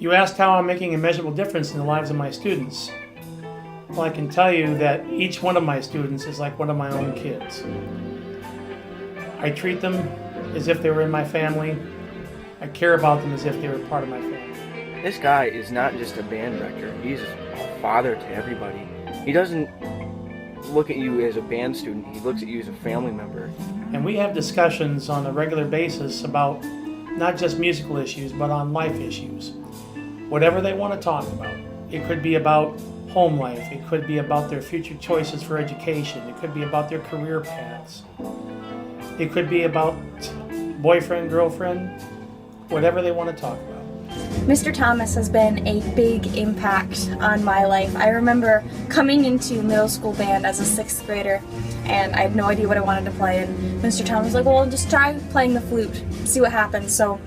You asked how I'm making a measurable difference in the lives of my students. Well, I can tell you that each one of my students is like one of my own kids. I treat them as if they were in my family. I care about them as if they were part of my family. This guy is not just a band director, he's a father to everybody. He doesn't look at you as a band student, he looks at you as a family member. And we have discussions on a regular basis about not just musical issues, but on life issues. Whatever they want to talk about. It could be about home life, it could be about their future choices for education, it could be about their career paths, it could be about boyfriend, girlfriend, whatever they want to talk about. Mr. Thomas has been a big impact on my life. I remember coming into middle school band as a 6th grader and I had no idea what I wanted to play, and Mr. Thomas was like, well, just try playing the flute, see what happens. So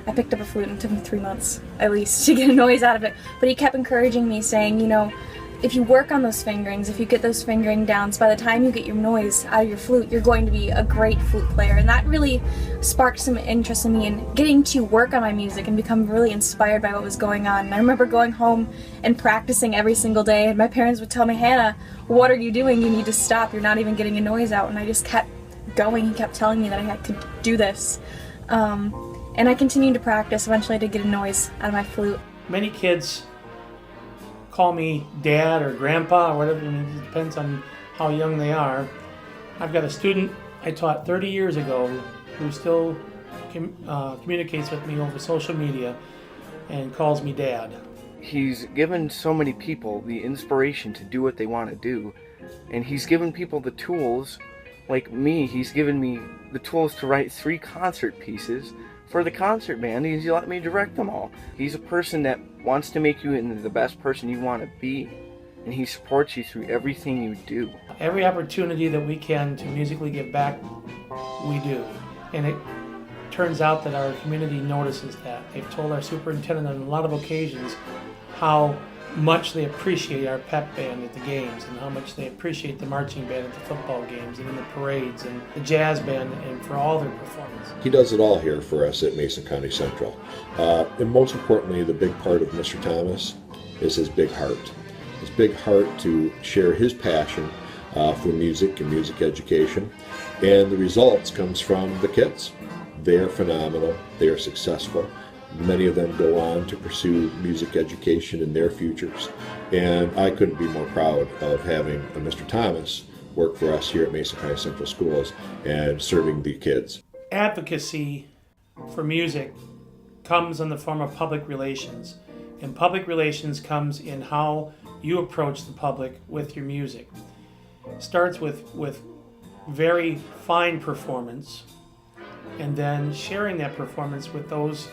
I picked up a flute and it took me 3 months at least to get a noise out of it. But he kept encouraging me, saying, you know, if you work on those fingerings, if you get those fingering downs, by the time you get your noise out of your flute, you're going to be a great flute player. And that really sparked some interest in me in getting to work on my music and become really inspired by what was going on. And I remember going home and practicing every single day, and my parents would tell me, Hannah, what are you doing? You need to stop. You're not even getting a noise out. And I just kept going. He kept telling me that I could do this. And I continued to practice. Eventually I did get a noise out of my flute. Many kids call me dad or grandpa or whatever. I mean, it depends on how young they are. I've got a student I taught 30 years ago who still communicates with me over social media and calls me dad. He's given so many people the inspiration to do what they want to do, and he's given people the tools. Like me, he's given me the tools to write 3 concert pieces for the concert band. He's let me direct them all. He's a person that wants to make you into the best person you want to be, and he supports you through everything you do. Every opportunity that we can to musically give back, we do. And it turns out that our community notices that. They've told our superintendent on a lot of occasions how much they appreciate our pep band at the games, and how much they appreciate the marching band at the football games and in the parades, and the jazz band, and for all their performance. He does it all here for us at Mason County Central. And most importantly, the big part of Mr. Thomas is his big heart. His big heart to share his passion for music and music education. And the results comes from the kids. They are phenomenal. They are successful. Many of them go on to pursue music education in their futures. And I couldn't be more proud of having Mr. Thomas work for us here at Mason County Central Schools and serving the kids. Advocacy for music comes in the form of public relations. And public relations comes in how you approach the public with your music. It starts with very fine performance, and then sharing that performance with those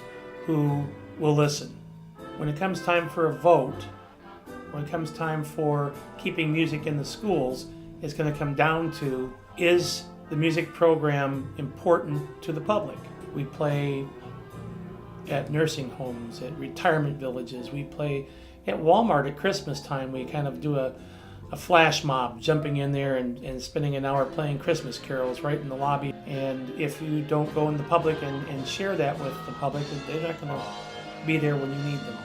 who will listen. When it comes time for a vote, when it comes time for keeping music in the schools, it's going to come down to, is the music program important to the public? We play at nursing homes, at retirement villages, we play at Walmart at Christmas time. We kind of do a flash mob, jumping in there and spending an hour playing Christmas carols right in the lobby. And if you don't go in the public and share that with the public, they're not going to be there when you need them.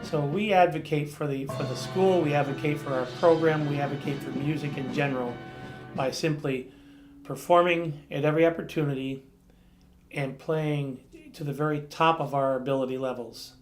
So we advocate for the school, we advocate for our program, we advocate for music in general by simply performing at every opportunity and playing to the very top of our ability levels.